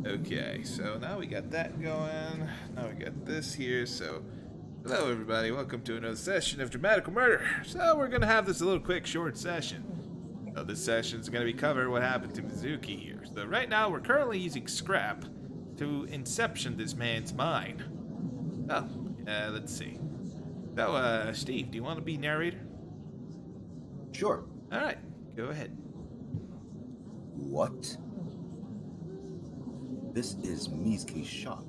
Okay, so now we got that going. Now we got this here. So, hello everybody. Welcome to another session of Dramatical Murder. So we're gonna have this a little quick, short session. So this session is gonna be covering what happened to Mizuki here. So right now we're currently using scrap to inception this man's mind. Oh, let's see. So, Steve, do you want to be narrator? Sure. All right, go ahead. What? This is Mizuki's shop.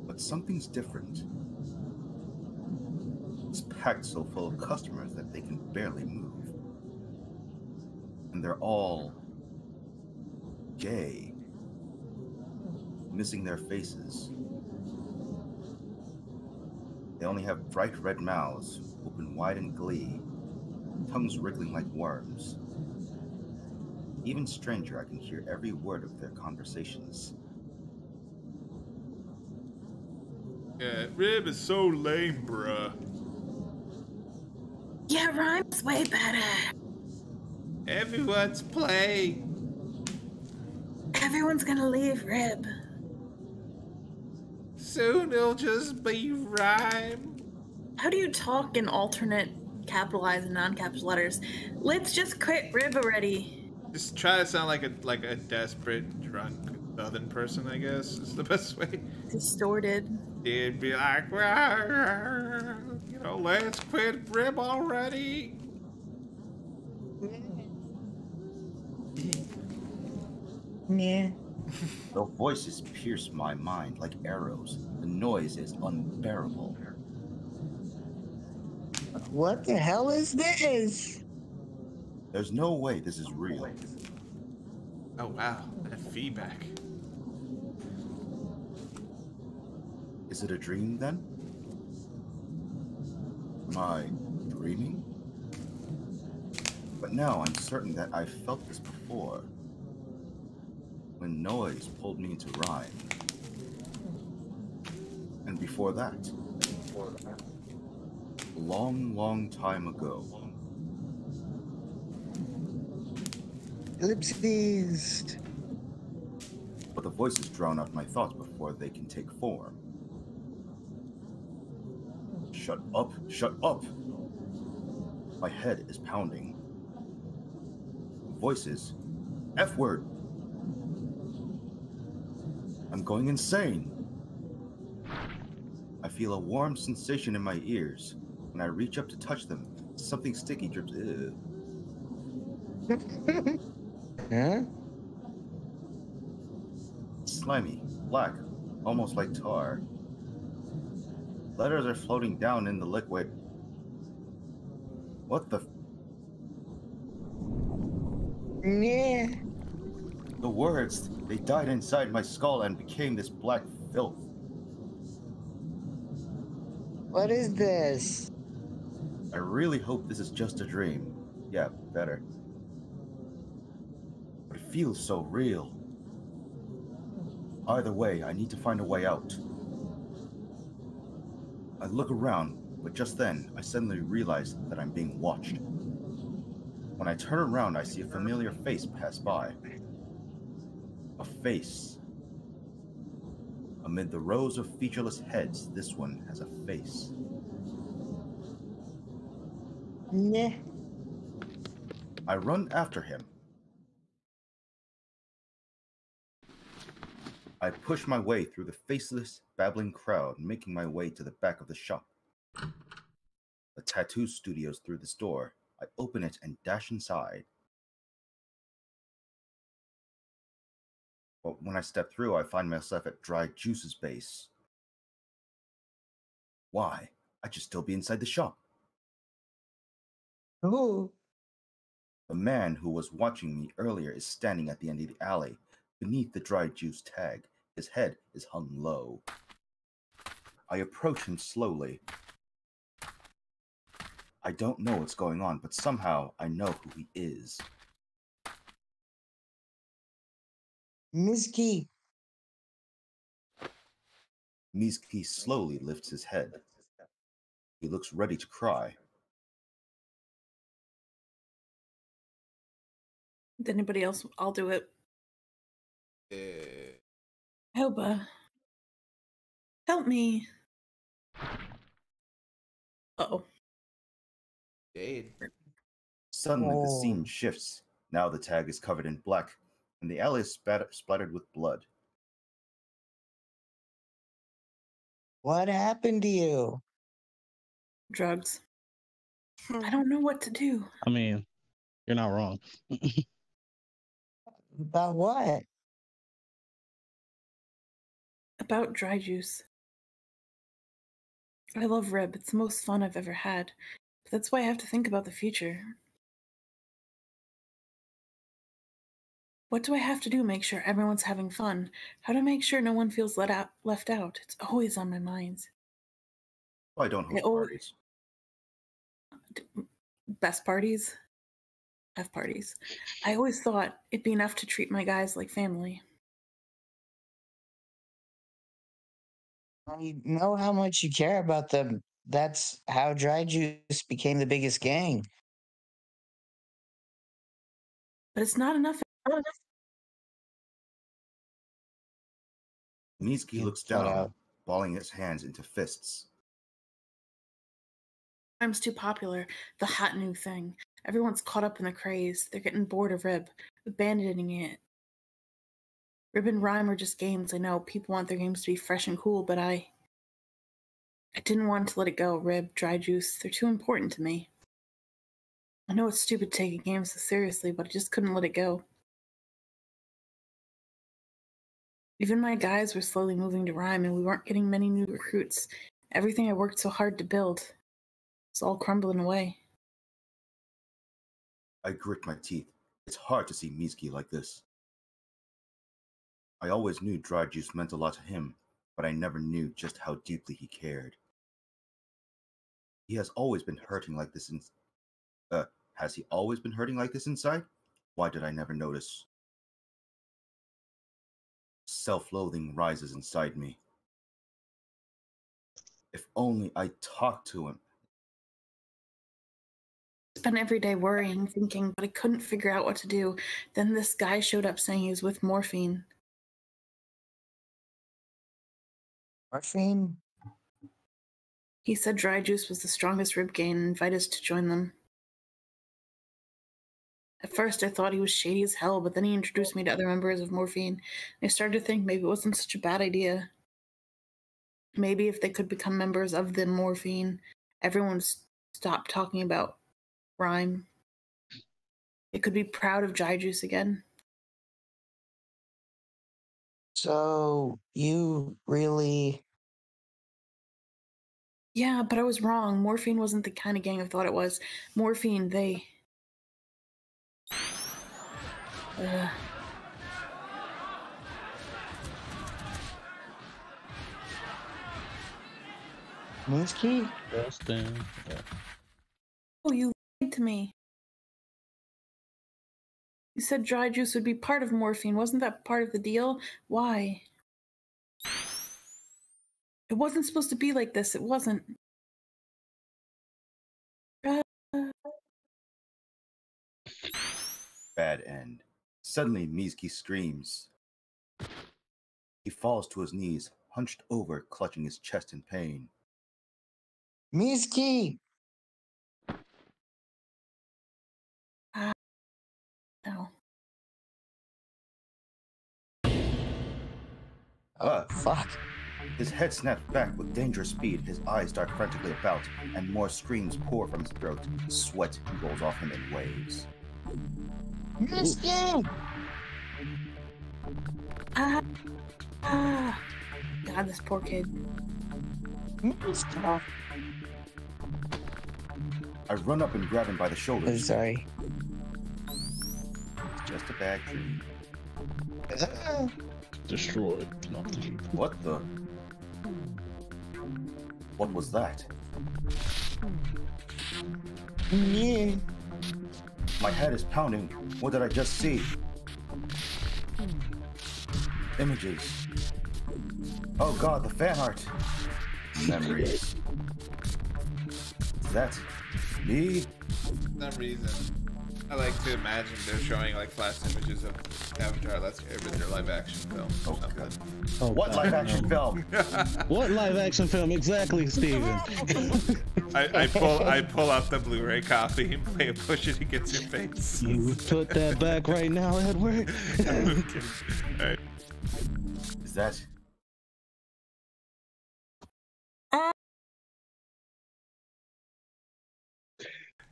But something's different. It's packed so full of customers that they can barely move. And they're all gay, missing their faces. They only have bright red mouths, open wide in glee, tongues wriggling like worms. Even stranger, I can hear every word of their conversations. Rib is so lame, bruh. Yeah, rhymes way better. Everyone's playing. Everyone's gonna leave Rib. Soon it'll just be rhyme. How do you talk in alternate capitalized and non-capital letters? Let's just quit Rib already. Just try to sound like a desperate, drunk southern person, I guess, is the best way. Distorted. It'd be like, you know, let's quit Rib already. Yeah. The voices pierce my mind like arrows. The noise is unbearable. What the hell is this? There's no way this is real. Oh wow, that feedback. Is it a dream then? Am I dreaming? But now I'm certain that I've felt this before. When noise pulled me into rhyme. And before that. A long, long time ago. Ellipses. But the voices drown out my thoughts before they can take form. Shut up, shut up! My head is pounding. Voices. F word. I'm going insane. I feel a warm sensation in my ears. When I reach up to touch them, something sticky drips. Ew. Huh? Slimy, black, almost like tar. Letters are floating down in the liquid. What the? Yeah. The words, they died inside my skull and became this black filth. What is this? I really hope this is just a dream. Yeah, better. But it feels so real. Either way, I need to find a way out. I look around, but just then, I suddenly realize that I'm being watched. When I turn around, I see a familiar face pass by. A face. Amid the rows of featureless heads, this one has a face. Nah. I run after him. I push my way through the faceless, babbling crowd, making my way to the back of the shop. A tattoo studio's through this door. I open it and dash inside. But when I step through, I find myself at Dry Juice's base. Why? I should still be inside the shop. Oh. The man who was watching me earlier is standing at the end of the alley, beneath the Dry Juice tag. His head is hung low. I approach him slowly. I don't know what's going on, but somehow I know who he is. Mizuki. Mizuki slowly lifts his head. He looks ready to cry. Anybody else? I'll do it. Elba, help me. Uh-oh. Jade. Suddenly, the scene Oh. shifts. Now the tag is covered in black, and the alley is splattered with blood. What happened to you? Drugs. I don't know what to do. I mean, you're not wrong. About what? About dry juice. I love Rib. It's the most fun I've ever had. But that's why I have to think about the future. What do I have to do to make sure everyone's having fun? How to make sure no one feels left out? It's always on my mind. Why don't host Oh. parties? Best parties? F parties. I always thought it'd be enough to treat my guys like family. I know how much you care about them. That's how Dry Juice became the biggest gang. But it's not enough. Mizuki looks Flat down, out. balling his hands into fists. Rhyme's too popular. The hot new thing. Everyone's caught up in the craze. They're getting bored of Rib, abandoning it. Rib and Rhyme are just games. I know people want their games to be fresh and cool, but I didn't want to let it go. Rib, Dry Juice, they're too important to me. I know it's stupid taking games so seriously, but I just couldn't let it go. Even my guys were slowly moving to Rhyme, and we weren't getting many new recruits. Everything I worked so hard to build was all crumbling away. I grit my teeth. It's hard to see Mizuki like this. I always knew Dry Juice meant a lot to him, but I never knew just how deeply he cared. He has always been hurting like this has he always been hurting like this inside? Why did I never notice? Self-loathing rises inside me. If only I talked to him. I spent every day worrying, thinking, but I couldn't figure out what to do. Then this guy showed up saying he was with Morphine. Morphine? He said Dry Juice was the strongest Rib gang and invited us to join them. At first, I thought he was shady as hell, but then he introduced me to other members of Morphine. And I started to think maybe it wasn't such a bad idea. Maybe if they could become members of the Morphine, everyone would stop talking about Rhyme. They could be proud of Dry Juice again. So, you really... Yeah, but I was wrong. Morphine wasn't the kind of gang I thought it was. Morphine, they... Mizuki? Justin. Yeah. Oh, you lied to me. You said Dry Juice would be part of Morphine. Wasn't that part of the deal? Why? It wasn't supposed to be like this. It wasn't. Bad end. Suddenly, Mizuki screams. He falls to his knees, hunched over, clutching his chest in pain. Mizuki! No. Fuck. His head snaps back with dangerous speed, his eyes dart frantically about, and more screams pour from his throat. Sweat rolls off him in waves. Mizuki! God, this poor kid. Mizuki! I run up and grab him by the I'm shoulders. sorry. It's just a bad dream. Destroyed. No. What the? What was that? Yeah. My head is pounding. What did I just see? Images. Oh god, the fan art. Memories. Is that me? For some reason. I like to imagine they're showing like flash images of Avatar: Last Airbender live action film. Oh, Something. God. Oh, What God, live action no. film? What live action film exactly, Steven? I pull out the Blu-ray copy and push it against your face. You put that back right now, Edward. Okay. All right. Is that?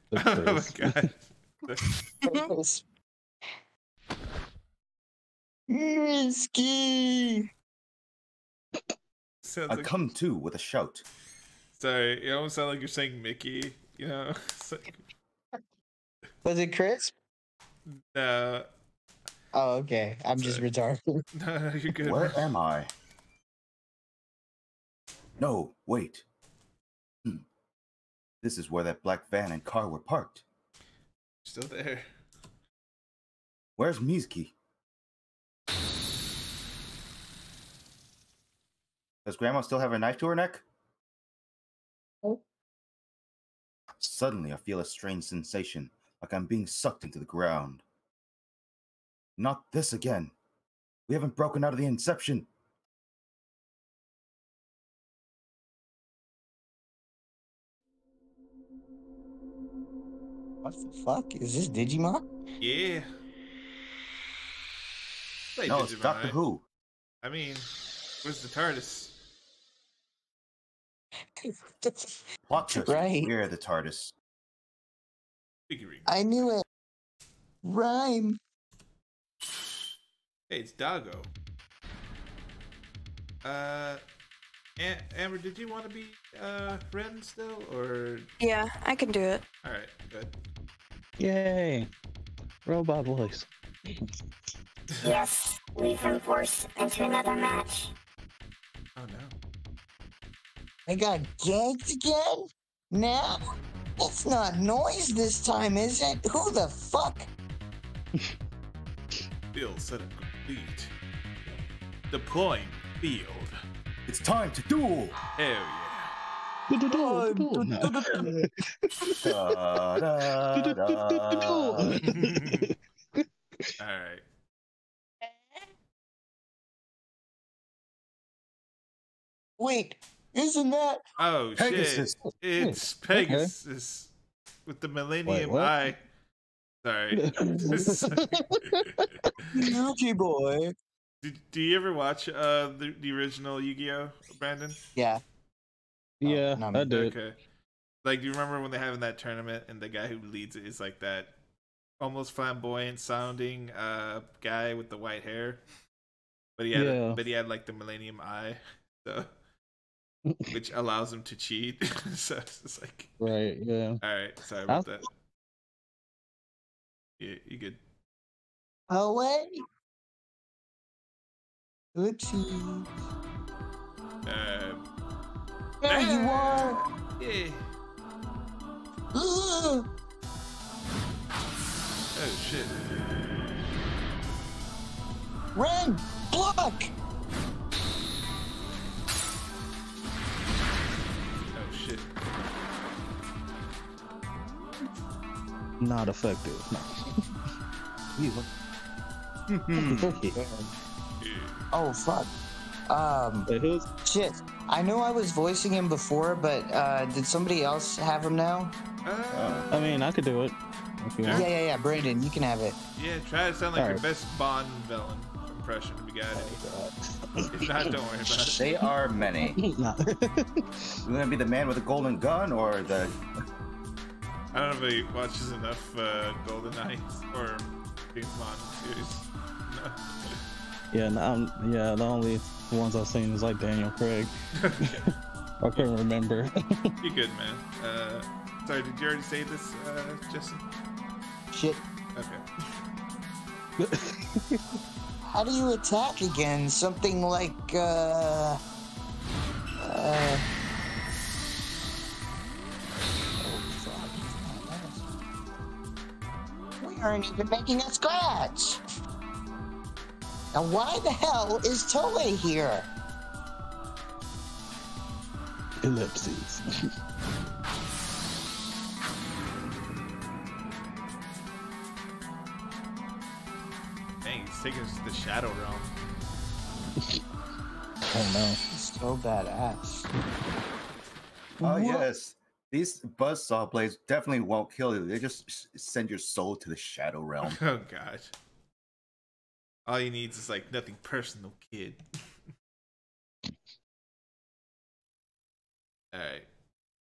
Oh my god. Risky. Sounds I like, come to with a shout. sorry, you almost sound like you're saying Mickey. You know. It's like, Was it Chris? no, Oh, okay. I'm just retarded. no, you're good. Where am I? No, wait. This is where that black van and car were parked. Still there. Where's Mizuki? Does Grandma still have her knife to her neck? Oh. Suddenly, I feel a strange sensation, like I'm being sucked into the ground. Not this again. We haven't broken out of the Inception. What the fuck? Is this Digimon? Yeah. Play No, it's Digimon, Doctor right? Who. I mean, where's the TARDIS? Plot twist. Right. We're the TARDIS. Figurine. I knew it. Rhyme. Hey, it's Dago. Amber, did you want to be Ren still, or? Yeah, I can do it. All right, good. Yay. Robot voice. Yes, we've been forced into another match. Oh no. I got gagged again? Now? It's not noise this time, is it? Who the fuck? Field setup complete. Deploying field. It's time to duel! Hell yeah. Da, da, da. All right. Wait, isn't that? Oh Pegasus. shit! It's Pegasus with the Millennium what? Eye. Sorry. Yuki boy? Do you ever watch the original Yu-Gi-Oh, Brandon? Yeah. Yeah, no, I did. Okay. Like, do you remember when they have in that tournament and the guy who leads it is like that almost flamboyant sounding guy with the white hair, but he had like the Millennium Eye, so which allows him to cheat. So it's just like, Right, yeah. all right, sorry about that. Yeah, you good? Oh wait. Oopsie. There you are. Yeah. Ugh. Oh shit. Ren, block. Oh shit. Not effective. No. Oh fuck. Wait, who's? Shit. I know I was voicing him before, but did somebody else have him now? I mean, I could do it. If you want. Yeah. Brandon, you can have it. Yeah, try to sound like your Alright. best Bond villain impression if you got any. If not, don't worry about it. They are many. Nah. You gonna be the man with the golden gun or the... I don't know if he watches enough Golden Knights or James Bond series. No. Yeah, the only ones I've seen is like Daniel Craig. I couldn't remember. You're good, man. Sorry, did you already say this, Justin? Shit. Okay. How do you attack again? Something like, oh, fuck. We aren't even making a scratch. Now, why the hell is Toei here? Ellipses. taking us to the Shadow Realm. Oh no. So badass. Oh, What? yes. These buzzsaw blades definitely won't kill you. They just send your soul to the Shadow Realm. Oh god. All you need is like nothing personal, kid. Alright.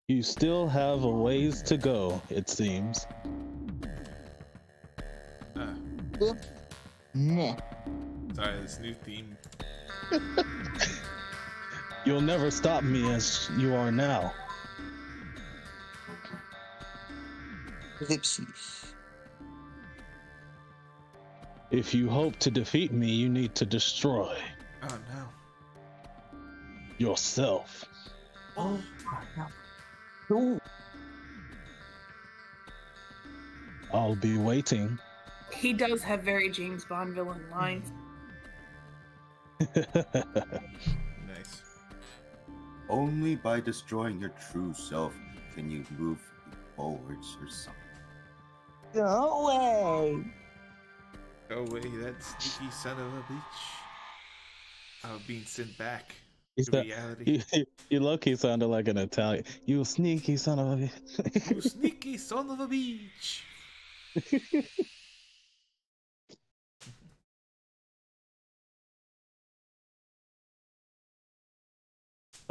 You still have a ways to go, it seems. Nah. Sorry, this new theme. You'll never stop me as you are now. Ellipses. If you hope to defeat me, you need to destroy Oh no. yourself. Oh, no. I'll be waiting. He does have very James Bond villain lines. Nice. Only by destroying your true self can you move forwards or something. Go away. Go away, that sneaky son of a bitch. Oh, being sent back He's to the- reality. You low-key sounded like an Italian. You sneaky son of a bitch. You sneaky son of a bitch.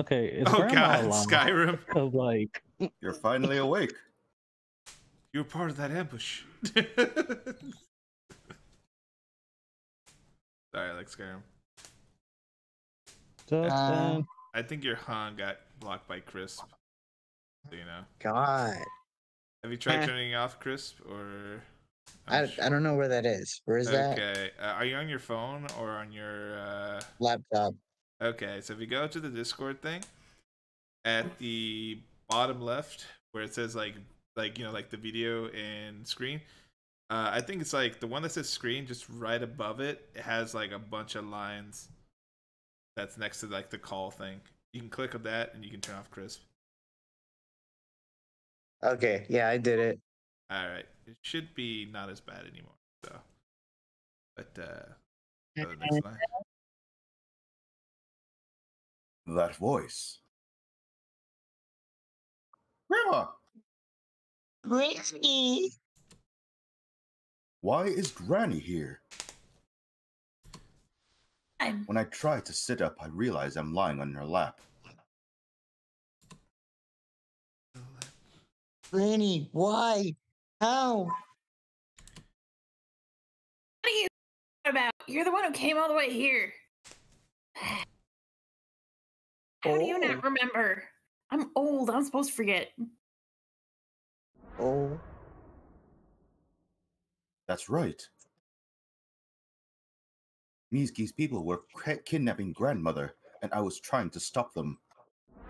Okay, it's Oh Grandma god, Llama. Skyrim. Cause like, You're finally awake. You were part of that ambush. Sorry, I like Skyrim. Justin. I think your Han got blocked by Crisp. So you know. God. Have you tried Eh. turning off Crisp or? I don't know where that is. Where is that? Okay, are you on your phone or on your? Laptop. Okay, so if you go to the Discord thing, at the bottom left where it says like you know like the video and screen, I think it's like the one that says screen just right above it. It has like a bunch of lines. That's next to like the call thing. You can click on that and you can turn off Crisp. Okay, yeah, I did it. All right, it should be not as bad anymore. So, but go to the next line. That voice. Grandma, Granny. why is Granny here? I'm When I try to sit up, I realize I'm lying on her lap. Granny, why? How? What are you about? You're the one who came all the way here. How do you Oh. not remember? I'm old. I'm supposed to forget. Oh. That's right. Mizuki's people were kidnapping grandmother, and I was trying to stop them.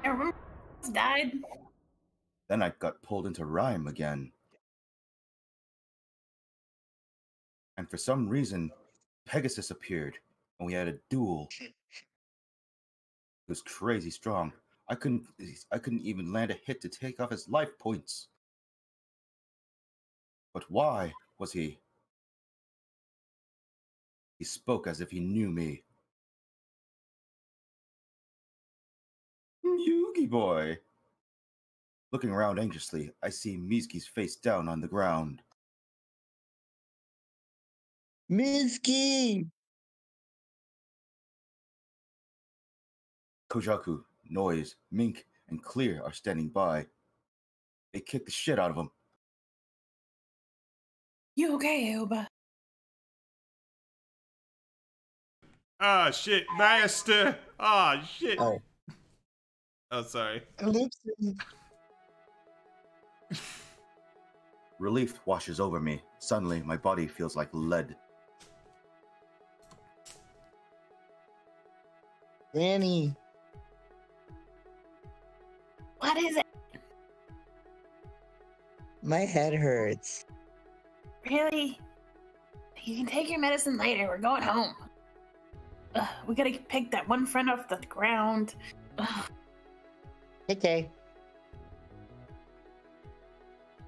I remember I died. Then I got pulled into Rhyme again. And for some reason, Pegasus appeared, and we had a duel. It was crazy strong. I couldn't even land a hit to take off his life points. But why was he? He spoke as if he knew me. Yugi boy. Looking around anxiously, I see Mizuki's face down on the ground. Mizuki! Kojaku, Noise, Mink, and Clear are standing by. They kick the shit out of him. You okay, Aoba? Ah shit, master. Ah shit. Oh. Oh sorry. Ellipses. Relief washes over me. Suddenly, my body feels like lead. Granny. What is it? My head hurts. Really? You can take your medicine later. We're going home. We gotta pick that one friend off the ground. Ugh. Okay.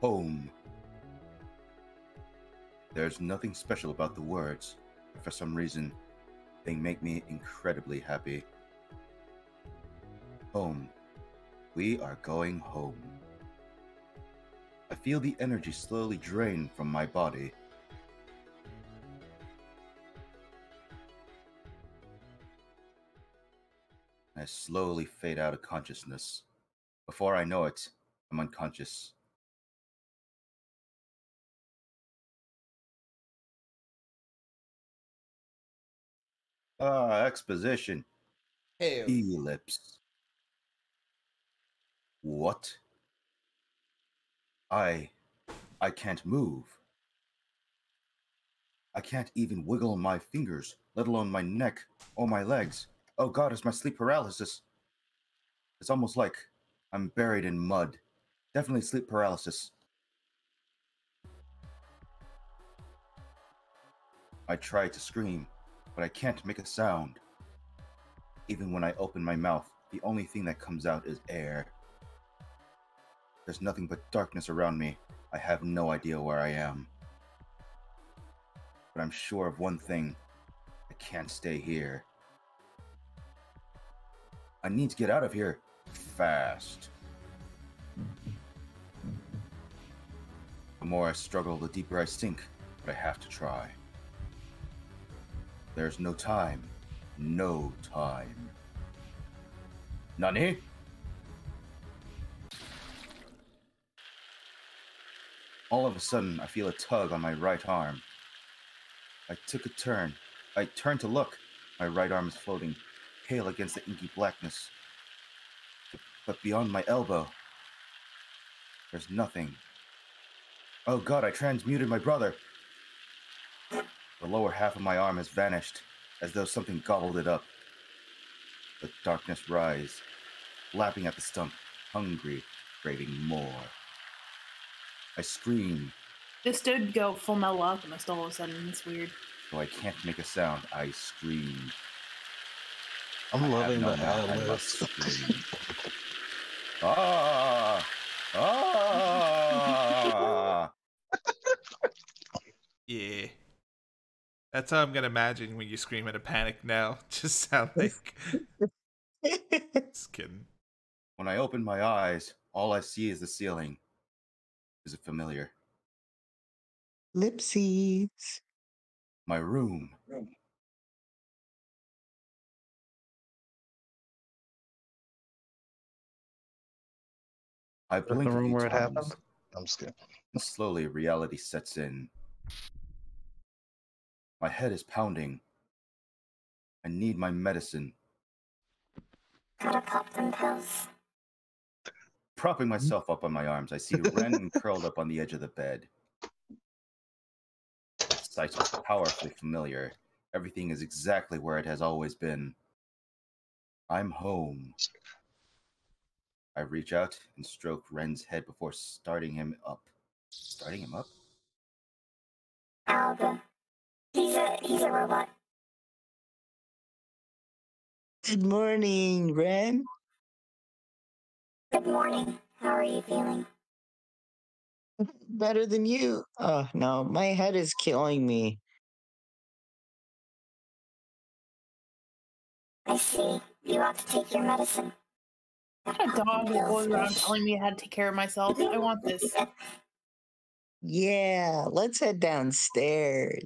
Home. There's nothing special about the words, for some reason, they make me incredibly happy. Home. We are going home. I feel the energy slowly drain from my body. I slowly fade out of consciousness. Before I know it, I'm unconscious. Exposition. Hey, Ellipse. What? I can't move. I can't even wiggle my fingers, let alone my neck or my legs. Oh God, it's my sleep paralysis. It's almost like I'm buried in mud. Definitely sleep paralysis. I try to scream, but I can't make a sound. Even when I open my mouth, the only thing that comes out is air. There's nothing but darkness around me. I have no idea where I am. But I'm sure of one thing. I can't stay here. I need to get out of here. Fast. The more I struggle, the deeper I sink, but I have to try. There's no time. No time. Nani? All of a sudden, I feel a tug on my right arm. I took a turn. I turned to look. My right arm is floating, pale against the inky blackness. But beyond my elbow, there's nothing. Oh God, I transmuted my brother. The lower half of my arm has vanished, as though something gobbled it up. The darkness rise, lapping at the stump, hungry, craving more. I scream. This dude go full Metal Alchemist all of a sudden. It's weird. Though I can't make a sound, I scream. I'm loving the I must ad-libs. scream. Ah! Ah! yeah. That's how I'm gonna imagine when you scream in a panic now. Just sound like. Just kidding. When I open my eyes, all I see is the ceiling. Is it familiar? Lipsies. My room. I That's blink the a room few where it times, happened. I'm just kidding. and slowly reality sets in. My head is pounding. I need my medicine. Gotta pop them pills. Propping myself up on my arms, I see Ren curled up on the edge of the bed. The sight is powerfully familiar. Everything is exactly where it has always been. I'm home. I reach out and stroke Ren's head before starting him up. Starting him up? Alba. He's a robot. Good morning, Ren. Good morning. How are you feeling? Better than you. Oh, no, my head is killing me. I see. You ought to take your medicine. I got a dog that goes around telling me how to take care of myself. I want this. Yeah, let's head downstairs.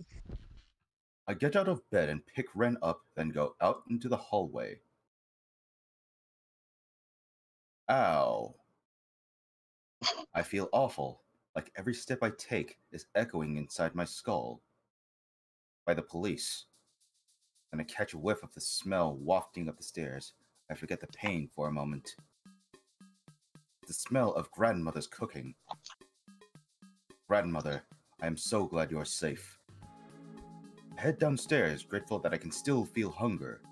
I get out of bed and pick Ren up, then go out into the hallway. Ow. I feel awful, like every step I take is echoing inside my skull. By the police. Then I catch a whiff of the smell wafting up the stairs. I forget the pain for a moment. The smell of grandmother's cooking. Grandmother, I am so glad you are safe. I head downstairs, grateful that I can still feel hunger.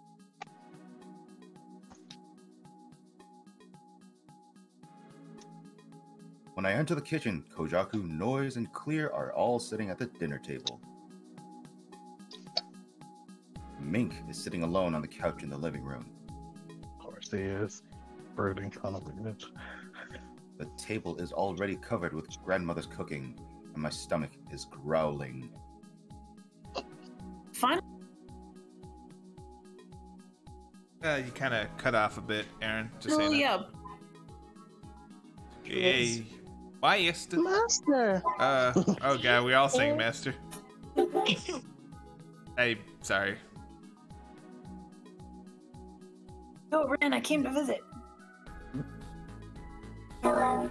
When I enter the kitchen, Kojaku, Noise, and Clear are all sitting at the dinner table. Mink is sitting alone on the couch in the living room. Of course he is. Brooding on a bitch. The table is already covered with grandmother's cooking, and my stomach is growling. Finally, You kind of cut off a bit, Aaron. Just Oh, saying. yeah. Hey, Master. Master. Oh god, we all sing Master. Hey, sorry. Oh, Ren, I came to visit. Hello.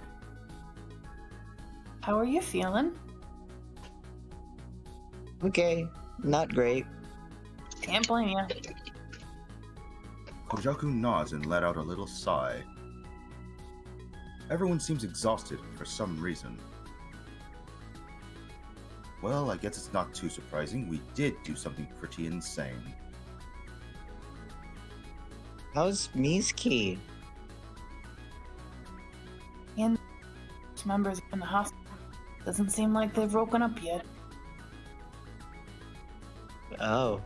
How are you feeling? Okay, not great. Can't blame you. Kojaku nods and let out a little sigh. Everyone seems exhausted for some reason. Well, I guess it's not too surprising. We did do something pretty insane. How's Miski? And members in the hospital. Doesn't seem like they've woken up yet. Oh,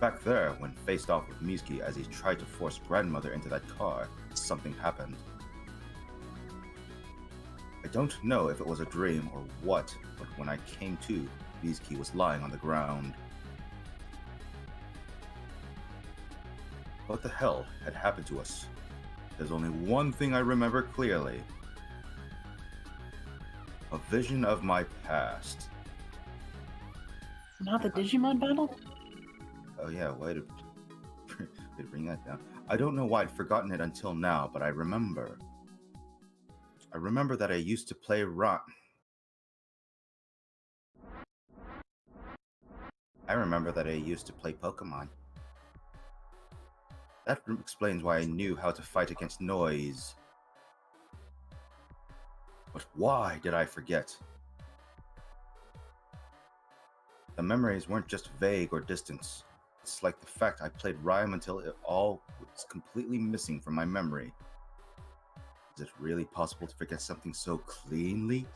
Back there, when faced off with Miski as he tried to force grandmother into that car, something happened. I don't know if it was a dream or what, but when I came to, Miski was lying on the ground. What the hell had happened to us? There's only one thing I remember clearly. A vision of my past. Not the Digimon battle? Oh yeah, way to bring that down. I don't know why I'd forgotten it until now, but I remember. I remember that I used to play Pokemon. That explains why I knew how to fight against noise. But why did I forget? The memories weren't just vague or distant. It's like the fact I played Rhyme until it all was completely missing from my memory. Is it really possible to forget something so cleanly?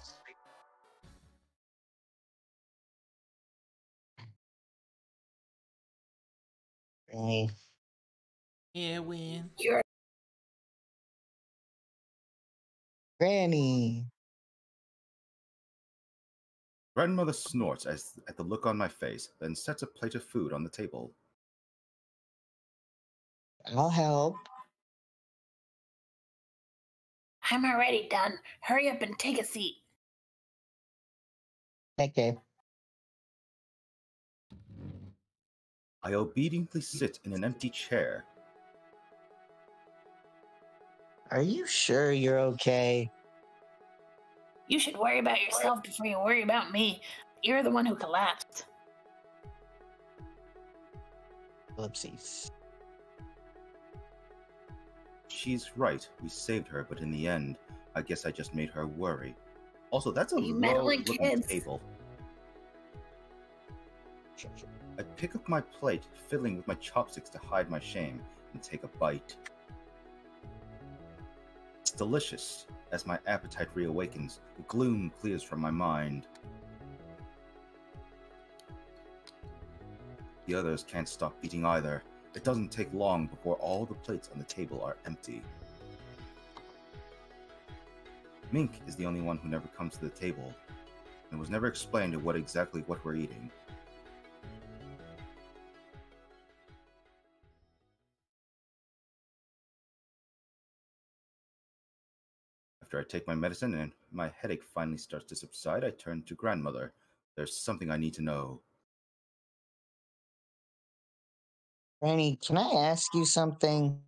Granny. Yeah, win. You're Granny. Grandmother snorts at the look on my face, then sets a plate of food on the table. I'll help. I'm already done. Hurry up and take a seat. Okay. I obediently sit in an empty chair. Are you sure you're okay? You should worry about yourself before you worry about me. You're the one who collapsed. Whoopsies. She's right, we saved her, but in the end, I guess I just made her worry. Also, that's a You meddling low-looking kids. table. I pick up my plate, fiddling with my chopsticks to hide my shame, and take a bite. It's delicious. As my appetite reawakens, the gloom clears from my mind. The others can't stop eating either. It doesn't take long before all the plates on the table are empty. Mink is the only one who never comes to the table, and was never explained what we're eating. After I take my medicine and my headache finally starts to subside, I turn to grandmother. There's something I need to know. Granny, can I ask you something?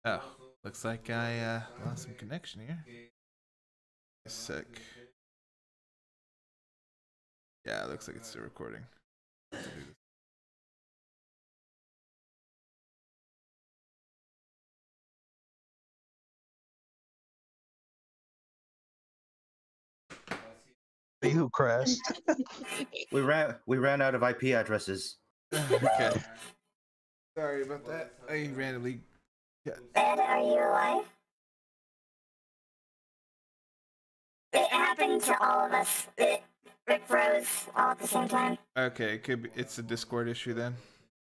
Oh, looks like I lost some connection here. A sec. Yeah, it looks like it's still recording. Who crashed? We ran out of IP addresses. Okay. Sorry about that. I randomly. Ed, are you alive? It happened to all of us. Rick froze all at the same time. Okay, it could be, it's a Discord issue then.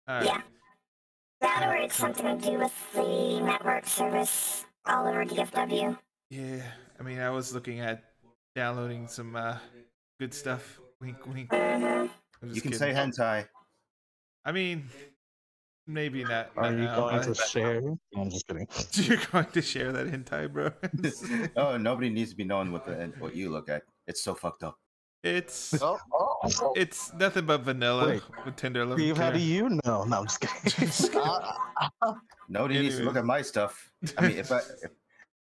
All right. Yeah. That or it's something to do with the network service all over DFW. Yeah, I mean, I was looking at downloading some good stuff. Wink, wink. Mhm. I'm You just can kidding. say hentai. I mean, maybe not. Are not you now, going to but- share? No, I'm just kidding. You're going to share that hentai, bro? Oh, nobody needs to be knowing what you look at. It's so fucked up. It's Oh. it's nothing but vanilla Wait, with tender love. Steve, and how do care. you know? No, I'm just kidding. Nobody needs to look Anyways. at my stuff. I mean, if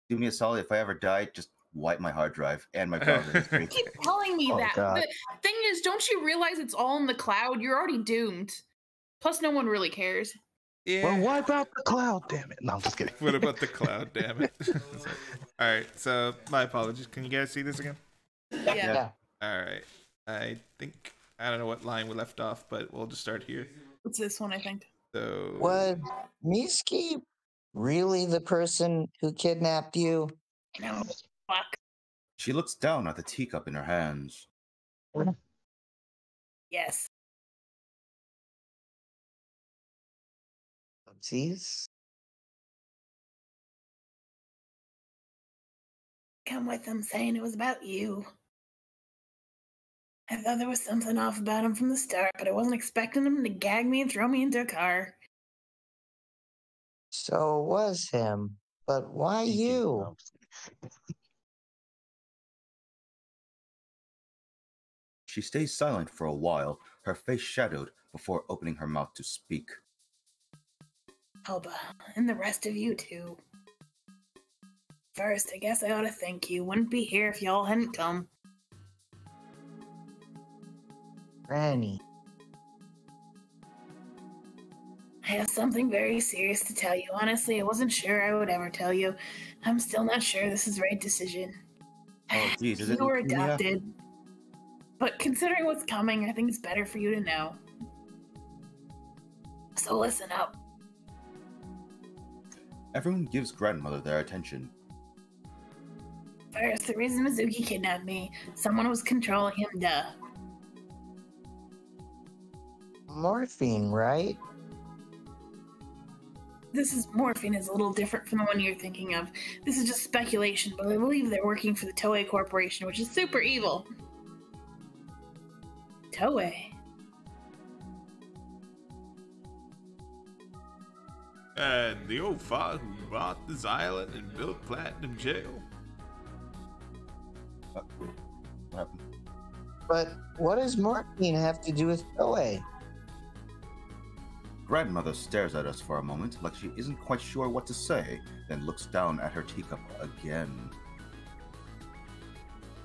do me a solid, if I ever die, just wipe my hard drive and my browser history. Keep telling me Oh, that. God. The thing is, don't you realize it's all in the cloud? You're already doomed. Plus, no one really cares. Yeah. Well, wipe out the cloud, damn it. No, I'm just kidding. What about the cloud? Damn it. All right. So my apologies. Can you guys see this again? Yeah. Yeah. All right. I think I don't know what line we left off, but we'll just start here. It's this one, I think. So Was Miski really the person who kidnapped you? No. Fuck. She looks down at the teacup in her hands. Yes. Oopsies. Come with them saying it was about you. I thought there was something off about him from the start, but I wasn't expecting him to gag me and throw me into a car. So it was him. But why No, you? I'm just kidding. She stays silent for a while, her face shadowed before opening her mouth to speak. Alba, and the rest of you too. First, I guess I ought to thank you. Wouldn't be here if y'all hadn't come. Granny. I have something very serious to tell you. Honestly, I wasn't sure I would ever tell you. I'm still not sure this is the right decision. Oh, geez, is it You were leukemia? adopted. But considering what's coming, I think it's better for you to know. So listen up. Everyone gives grandmother their attention. First, the reason Mizuki kidnapped me, someone was controlling him, duh. Morphine, right? Morphine is a little different from the one you're thinking of. This is just speculation, but I believe they're working for the Toei Corporation, which is super evil. Toei? and the old father who bought this island and built Platinum Jail. What happened? But what does morphine have to do with Toei? Grandmother stares at us for a moment like she isn't quite sure what to say, then looks down at her teacup again.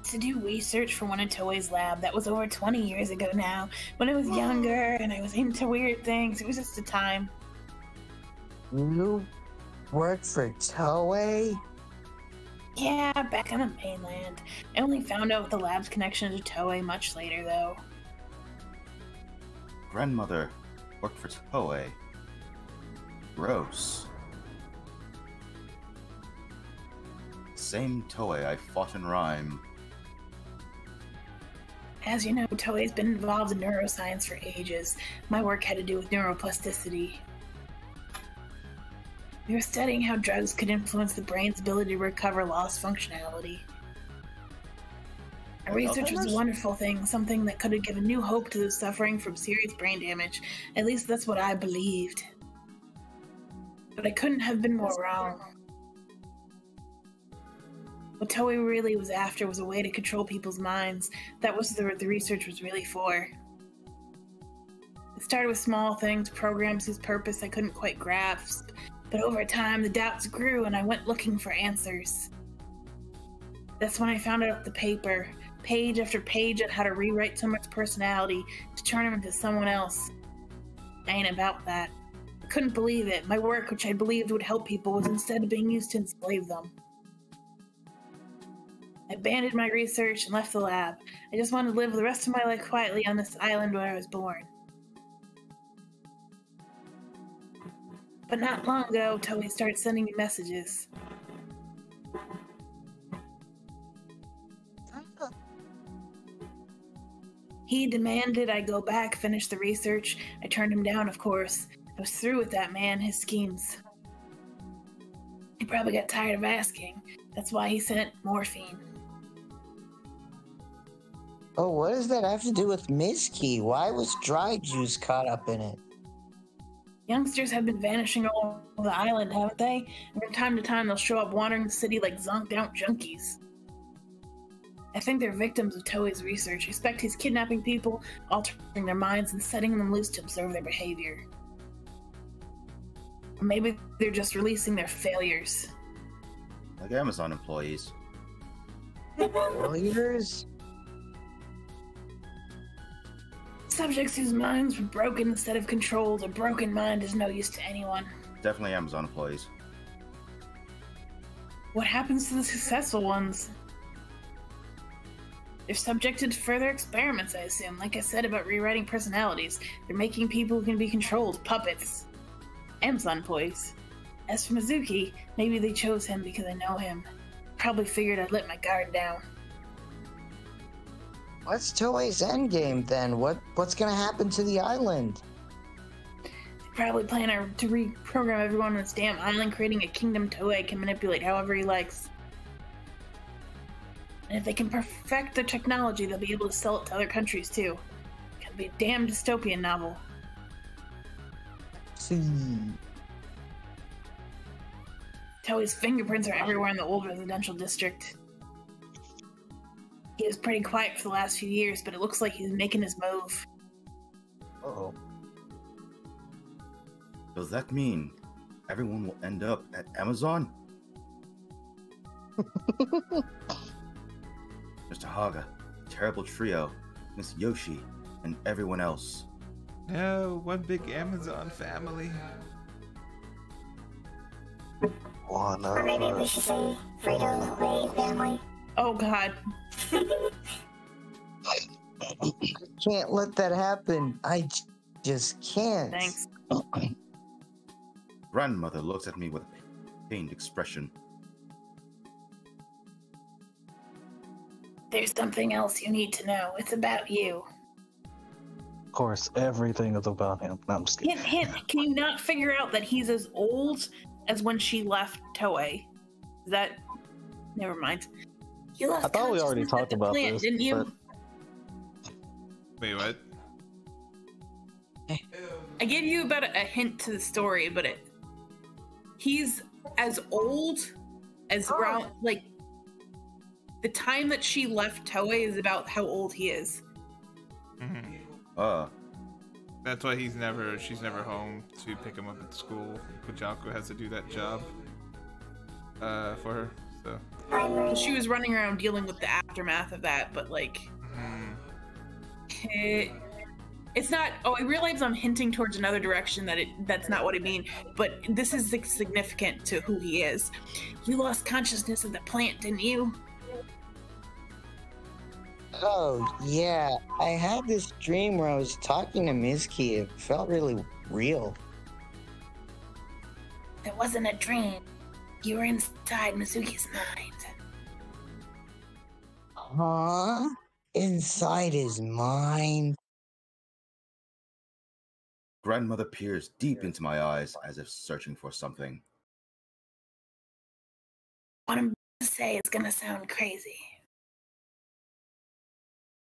To do research for one of Toei's lab. That was over 20 years ago now. When I was younger and I was into weird things. It was just a time. You work for Toei? Yeah, back on the mainland. I only found out the lab's connection to Toei much later, though. Grandmother worked for Toei. Gross. Same Toei I fought in rhyme. As you know, Toei's been involved in neuroscience for ages. My work had to do with neuroplasticity. We were studying how drugs could influence the brain's ability to recover lost functionality. Our research was a wonderful thing, something that could have given new hope to those suffering from serious brain damage. At least that's what I believed. But I couldn't have been more wrong. What Toei really was after was a way to control people's minds. That was what the research was really for. It started with small things, programs whose purpose I couldn't quite grasp. But over time, the doubts grew and I went looking for answers. That's when I found out the paper, page after page on how to rewrite someone's personality to turn him into someone else. I ain't about that. I couldn't believe it. My work, which I believed would help people, was instead being used to enslave them. I abandoned my research and left the lab. I just wanted to live the rest of my life quietly on this island where I was born. But not long ago, Toei started sending me messages. He demanded I go back, finish the research. I turned him down, of course. I was through with that man, his schemes. He probably got tired of asking. That's why he sent morphine. Oh, what does that have to do with Miski? Why was dry juice caught up in it? Youngsters have been vanishing all over the island, haven't they? And from time to time, they'll show up wandering the city like zonked-out junkies. I think they're victims of Toei's research. I expect he's kidnapping people, altering their minds, and setting them loose to observe their behavior. Or maybe they're just releasing their failures. Like Amazon employees. Failures? Subjects whose minds were broken instead of controlled. A broken mind is no use to anyone. Definitely Amazon employees. What happens to the successful ones? They're subjected to further experiments, I assume. Like I said about rewriting personalities, they're making people who can be controlled, puppets. Amazon employees. As for Mizuki, maybe they chose him because I know him. Probably figured I'd let my guard down. What's Toei's endgame then? What's gonna happen to the island? They probably plan to reprogram everyone on this damn island, creating a kingdom Toei can manipulate however he likes. And if they can perfect their technology, they'll be able to sell it to other countries too. It could be a damn dystopian novel. See. Toei's fingerprints are everywhere in the old residential district. He was pretty quiet for the last few years, but it looks like he's making his move. Uh-oh. Does that mean everyone will end up at Amazon? Mr. Haga, Terrible Trio, Miss Yoshi, and everyone else. No, one big Amazon family. Or maybe we should say Frito-Lay family. Oh god. Can't let that happen. Just can't. Thanks. Grandmother looks at me with a pained expression. There's something else you need to know. It's about you. Of course, everything is about him. No, I'm just kidding. Hint, hint. Can you not figure out that he's as old as when she left Toei? Is that... Never mind. You lost I thought we already consciousness talked at the about plant, this, didn't you? but- Wait, what? I gave you about a hint to the story, but he's as old as around, like, the time that she left Toei is about how old he is. Mm-hmm. That's why she's never home to pick him up at school. Kojako has to do that job for her, so. She was running around dealing with the aftermath of that, but like, it's not. Oh, I realize I'm hinting towards another direction that's not what I mean, but this is significant to who he is. You lost consciousness of the plant, didn't you? Oh, yeah. I had this dream where I was talking to Mizuki. It felt really real. It wasn't a dream. You were inside Mizuki's mind. Huh? Inside his mind? Grandmother peers deep into my eyes as if searching for something. What I'm to say is gonna sound crazy.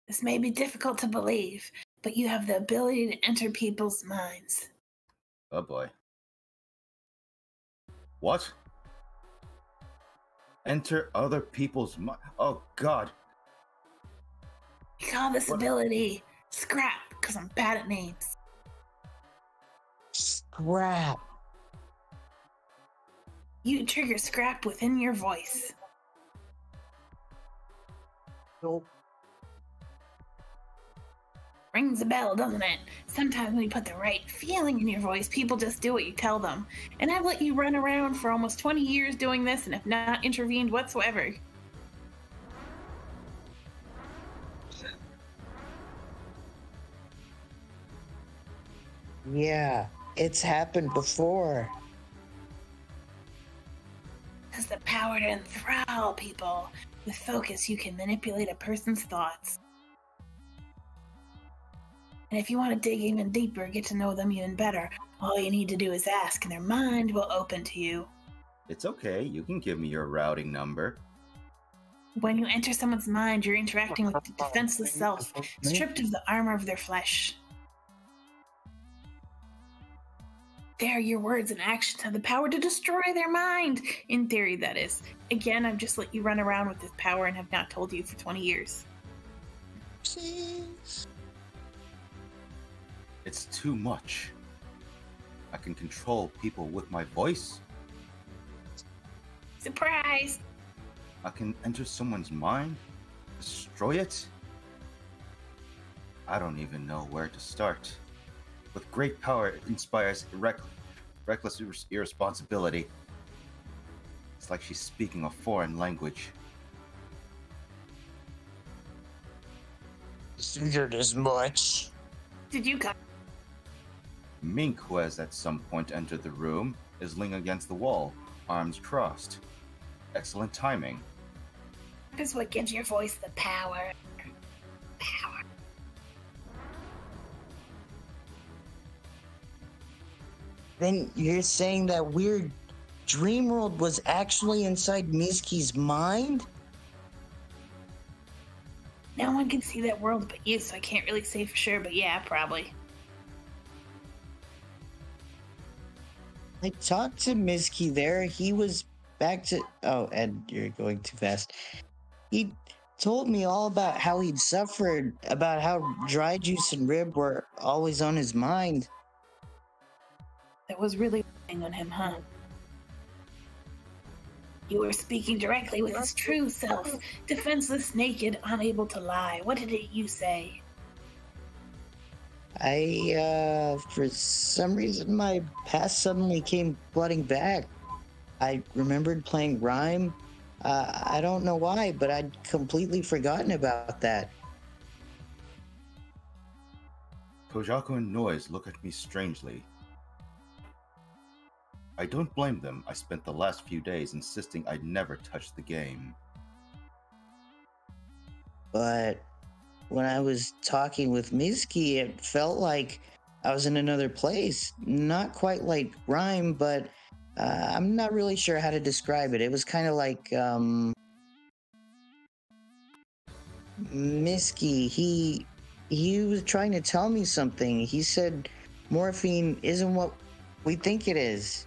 This may be difficult to believe, but you have the ability to enter people's minds. Oh boy. What? Enter other people's mind? Oh god. We call this ability Scrap, because I'm bad at names. Scrap. You trigger Scrap within your voice. Nope. Rings a bell, doesn't it? Sometimes when you put the right feeling in your voice, people just do what you tell them. And I've let you run around for almost 20 years doing this and have not intervened whatsoever. Yeah, it's happened before. Has the power to enthrall people. With focus, you can manipulate a person's thoughts. And if you want to dig even deeper, get to know them even better, all you need to do is ask, and their mind will open to you. It's okay, you can give me your routing number. When you enter someone's mind, you're interacting with the defenseless self, stripped of the armor of their flesh. There, your words and actions have the power to destroy their mind. In theory, that is. Again, I've just let you run around with this power and have not told you for 20 years. Please. It's too much. I can control people with my voice. Surprise! I can enter someone's mind, destroy it. I don't even know where to start. With great power, it inspires reckless irresponsibility. It's like she's speaking a foreign language. Figured as much. Did you come? Mink, who has at some point entered the room, is leaning against the wall, arms crossed. Excellent timing. That is what gives your voice the power. Power. Then you're saying that weird dream world was actually inside Miski's mind? No one can see that world but you, so I can't really say for sure, but yeah, probably. I talked to Miski there. He was back to... Oh, Ed, you're going too fast. He told me all about how he'd suffered, about how dry juice and rib were always on his mind. That was really weighing on him, huh? You were speaking directly with his true self, defenseless, naked, unable to lie. What did you say? For some reason, my past suddenly came flooding back. I remembered playing Rhyme. I don't know why, but I'd completely forgotten about that. Kojako and Noise look at me strangely. I don't blame them. I spent the last few days insisting I'd never touch the game. But when I was talking with Miski, it felt like I was in another place. Not quite like Rhyme, but I'm not really sure how to describe it. It was kind of like Miski. He was trying to tell me something. He said morphine isn't what we think it is.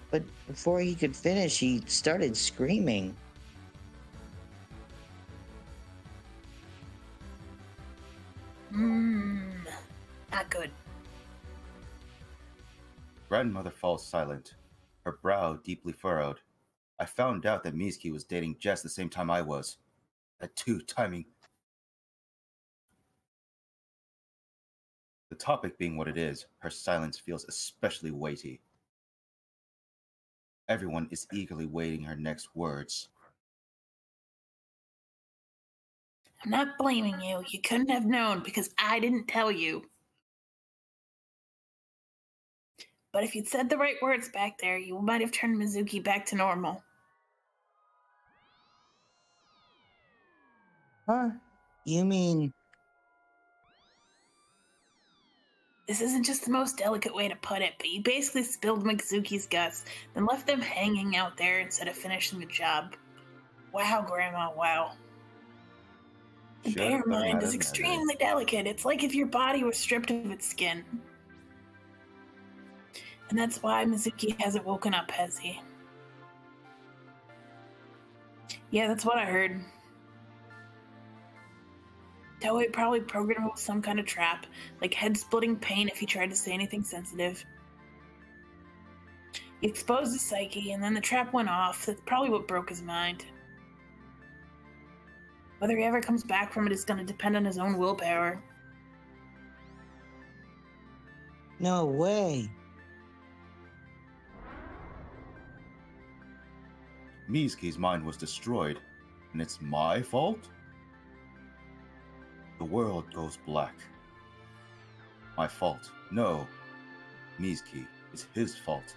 But before he could finish, he started screaming. Not good. Grandmother falls silent, her brow deeply furrowed. I found out that Miski was dating Jess the same time I was. That too, timing. The topic being what it is, her silence feels especially weighty. Everyone is eagerly waiting her next words. I'm not blaming you. You couldn't have known because I didn't tell you. But if you'd said the right words back there, you might have turned Mizuki back to normal. Huh? You mean... This isn't just the most delicate way to put it, but you basically spilled Mizuki's guts, then left them hanging out there instead of finishing the job. Wow, Grandma, wow. The bear mind is extremely delicate. It's like if your body were stripped of its skin. And that's why Mizuki hasn't woken up, has he? Yeah, that's what I heard. Toei probably programmed him with some kind of trap, like head-splitting pain if he tried to say anything sensitive. He exposed his psyche, and then the trap went off. That's probably what broke his mind. Whether he ever comes back from it is going to depend on his own willpower. No way. Mizuki's mind was destroyed, and it's my fault? The world goes black. My fault. No. Mizki, it's his fault.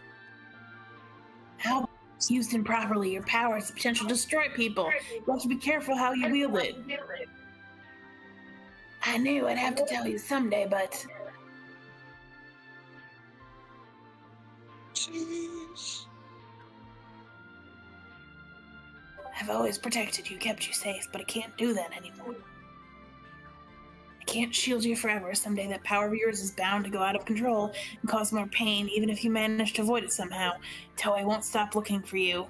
How it's used improperly, your power has the potential to destroy people. You have to be careful how you wield it. I knew I'd have to tell you someday, but Jeez. I've always protected you, kept you safe, but I can't do that anymore. I can't shield you forever. Someday that power of yours is bound to go out of control and cause more pain, even if you manage to avoid it somehow. Toei won't stop looking for you.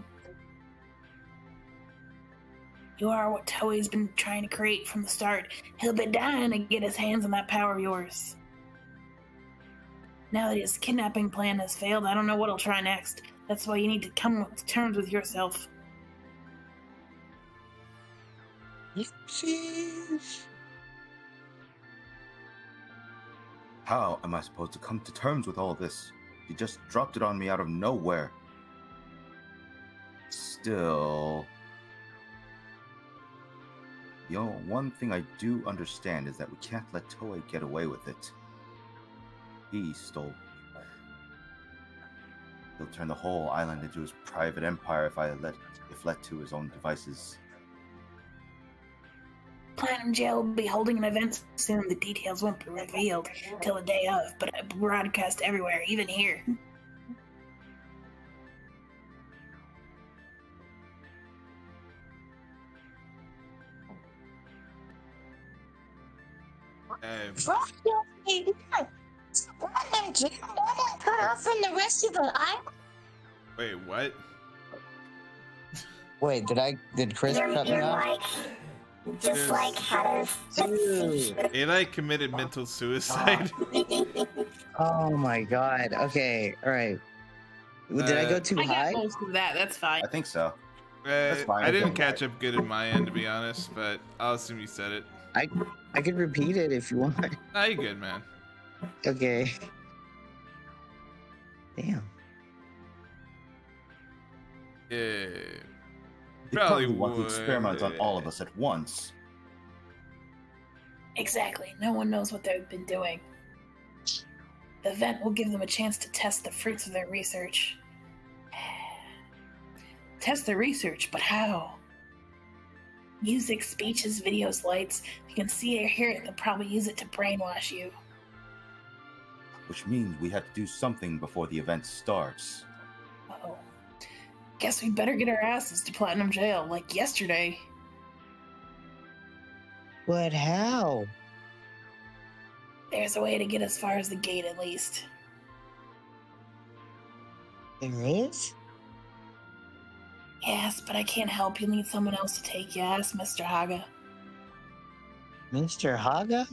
You are what Toei's been trying to create from the start. He'll be dying to get his hands on that power of yours. Now that his kidnapping plan has failed, I don't know what he'll try next. That's why you need to come to terms with yourself. Jeez. How am I supposed to come to terms with all this? He just dropped it on me out of nowhere. Still... The only one thing I do understand is that we can't let Toei get away with it. He stole... He'll turn the whole island into his private empire if let to his own devices. Platinum Jail will be holding an event soon. The details won't be revealed till the day of, but it will broadcast everywhere, even here. Platinum Jail normally cut off from the rest of the island. Wait, what? Wait, did Chris You're, cut me you're off? like, just like how does Eli committed mental suicide. Oh my god. Okay, alright. Did I go too I high? got most of that, that's fine. I think so. That's fine. I didn't catch up good in my end, to be honest, but I'll assume you said it. I could repeat it if you want. Nah, you good, man. Okay. Damn. Yeah. He Probably want to would. experiment on all of us at once. Exactly. No one knows what they've been doing. The event will give them a chance to test the fruits of their research. Test their research, but how? Music, speeches, videos, lights. If you can see or hear it, they'll probably use it to brainwash you. Which means we have to do something before the event starts. Uh-oh. Guess we better get our asses to Platinum Jail, like yesterday. But how? There's a way to get as far as the gate, at least. There is? Yes, but I can't help. You'll need someone else to take you. Ask Mr. Haga. Mr. Haga?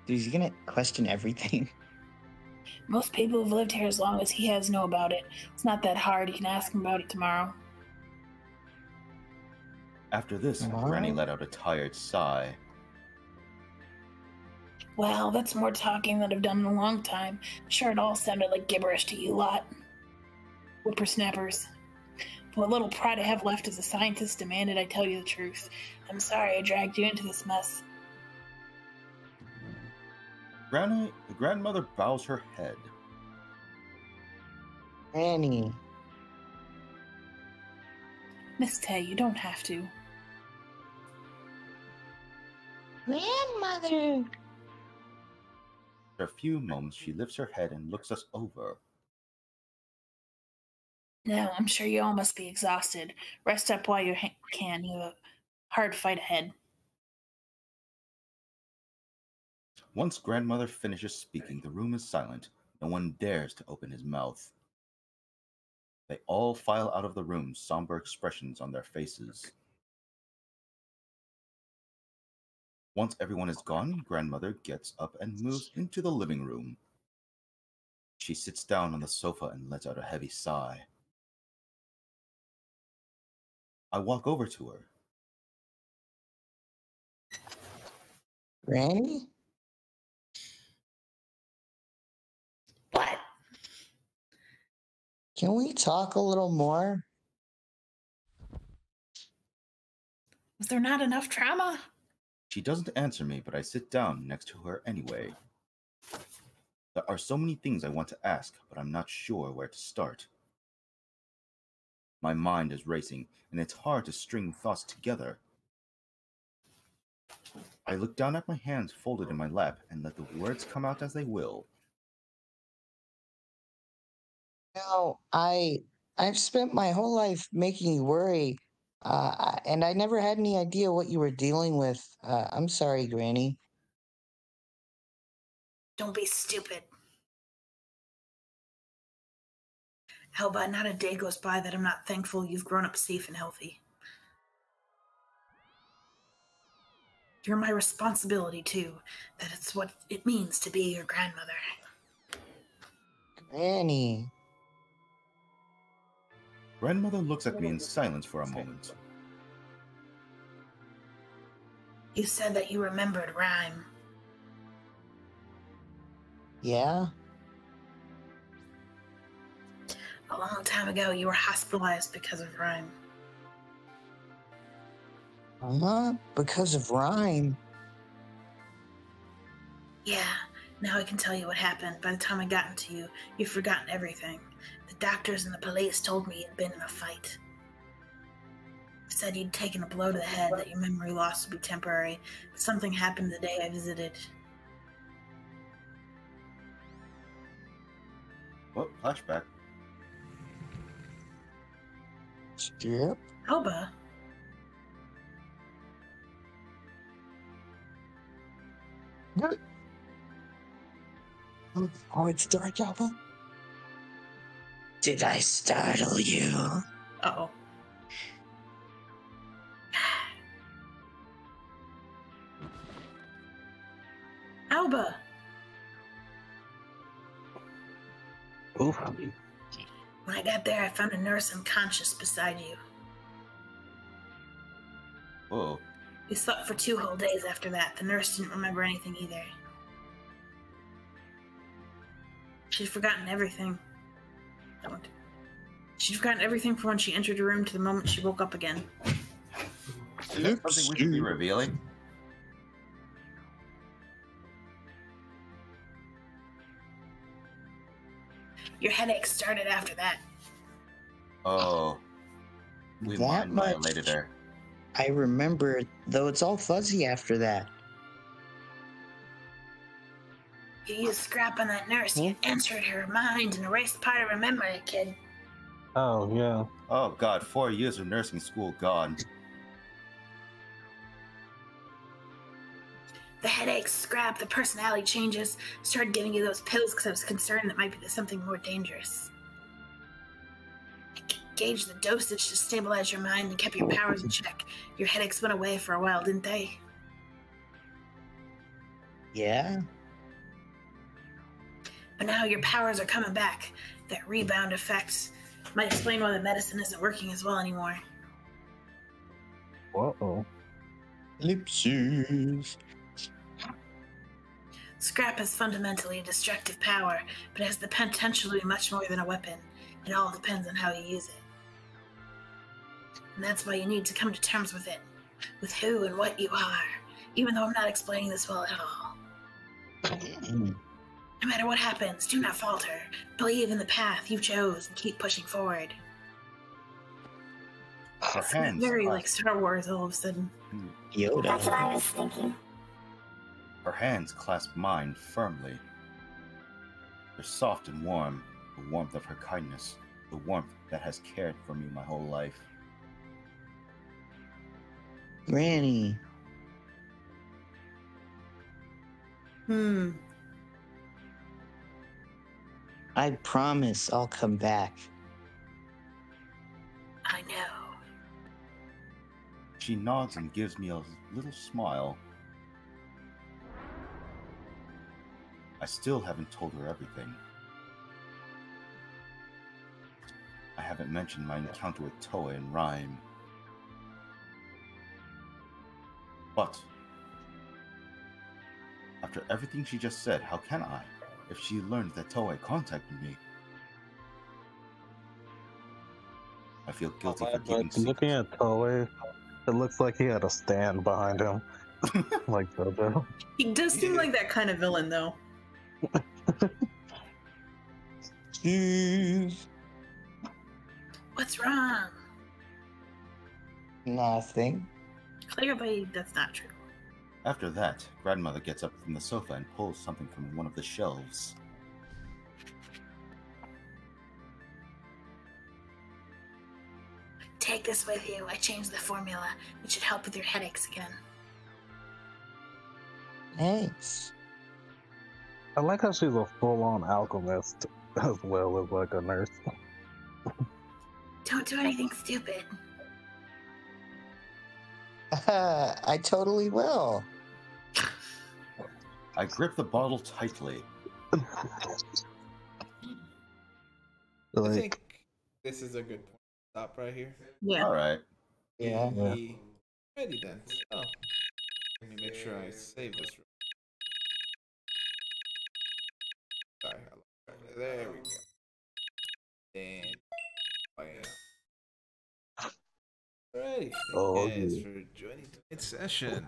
Dude, he's gonna question everything. Most people who've lived here as long as he has know about it. It's not that hard. You can ask him about it tomorrow. After this, Wow. Granny let out a tired sigh. Well, that's more talking than I've done in a long time. Sure, it all sounded like gibberish to you lot. Whippersnappers. What little pride I have left as a scientist demanded I tell you the truth. I'm sorry I dragged you into this mess. The grandmother bows her head. Granny. Miss Tay, you don't have to. Grandmother. After a few moments, she lifts her head and looks us over. No, I'm sure you all must be exhausted. Rest up while you can. You have a hard fight ahead. Once grandmother finishes speaking, the room is silent. No one dares to open his mouth. They all file out of the room, somber expressions on their faces. Once everyone is gone, grandmother gets up and moves into the living room. She sits down on the sofa and lets out a heavy sigh. I walk over to her. Granny? What? Can we talk a little more? Was there not enough trauma? She doesn't answer me, but I sit down next to her anyway. There are so many things I want to ask, but I'm not sure where to start. My mind is racing, and it's hard to string thoughts together. I look down at my hands folded in my lap and let the words come out as they will. No, I've spent my whole life making you worry, and I never had any idea what you were dealing with. I'm sorry, Granny. Don't be stupid. How about not a day goes by that I'm not thankful you've grown up safe and healthy? You're my responsibility, too. That it's what it means to be your grandmother. Granny. Grandmother looks at me in silence for a moment. You said that you remembered rhyme. Yeah? A long time ago, you were hospitalized because of rhyme. Because of rhyme. Yeah, now I can tell you what happened. By the time I got into you, you've forgotten everything. The doctors and the police told me you'd been in a fight. Said you'd taken a blow to the head, that your memory loss would be temporary, but something happened the day I visited. Well, flashback. Yep. Alba? What? Oh, it's dark, Alba? Did I startle you? Uh-oh. Alba! Oof. When I got there, I found a nurse unconscious beside you. Whoa. You slept for 2 whole days after that. The nurse didn't remember anything either. She'd forgotten everything. She'd forgotten everything from when she entered your room to the moment she woke up again. Is that something we should be revealing? Your headache started after that. Oh. We That mind much? violated her. I remember, though it's all fuzzy after that. You used scrap on that nurse. You entered her mind and erased part of her memory, kid. Oh, yeah. Oh god, 4 years of nursing school gone. The headaches, scrap, the personality changes. Started giving you those pills because I was concerned that might be something more dangerous. I gauged the dosage to stabilize your mind and kept your powers in check. Your headaches went away for a while, didn't they? Yeah? But now your powers are coming back. That rebound effect might explain why the medicine isn't working as well anymore. Uh-oh. Ellipses. Scrap has fundamentally a destructive power, but it has the potential to be much more than a weapon. It all depends on how you use it. And that's why you need to come to terms with it. With who and what you are. Even though I'm not explaining this well at all. No matter what happens, do not falter. Believe in the path you chose and keep pushing forward. Her It's hands very clasp- like Star Wars all of a sudden. That's what Yoda. I was thinking. Her hands clasp mine firmly. They're soft and warm, the warmth of her kindness, the warmth that has cared for me my whole life. Granny. I promise I'll come back. I know. She nods and gives me a little smile. I still haven't told her everything. I haven't mentioned my encounter with Toei and Rhyme. But after everything she just said, how can I, if she learns that Toei contacted me? I feel guilty for keeping But looking secrets. at Toei, it looks like he had a stand behind him. Like JoJo. He does seem like that kind of villain, though. Jeez. What's wrong? Nothing. Clearly, that's not true. After that, grandmother gets up from the sofa and pulls something from one of the shelves. Take this with you. I changed the formula. It should help with your headaches again. Thanks. I like how she's a full-on alchemist as well as like a nurse. Don't do anything stupid. I totally will. I grip the bottle tightly. I Like, think this is a good point. Stop right here. Yeah. Alright. Yeah. Ready then. Oh. Let me make sure I save this. Sorry. There we go. And alrighty. Thank Oh, you guys yeah. for joining tonight's session.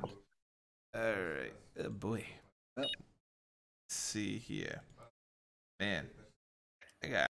Alright. Oh boy. Well, let's see here. Man. I got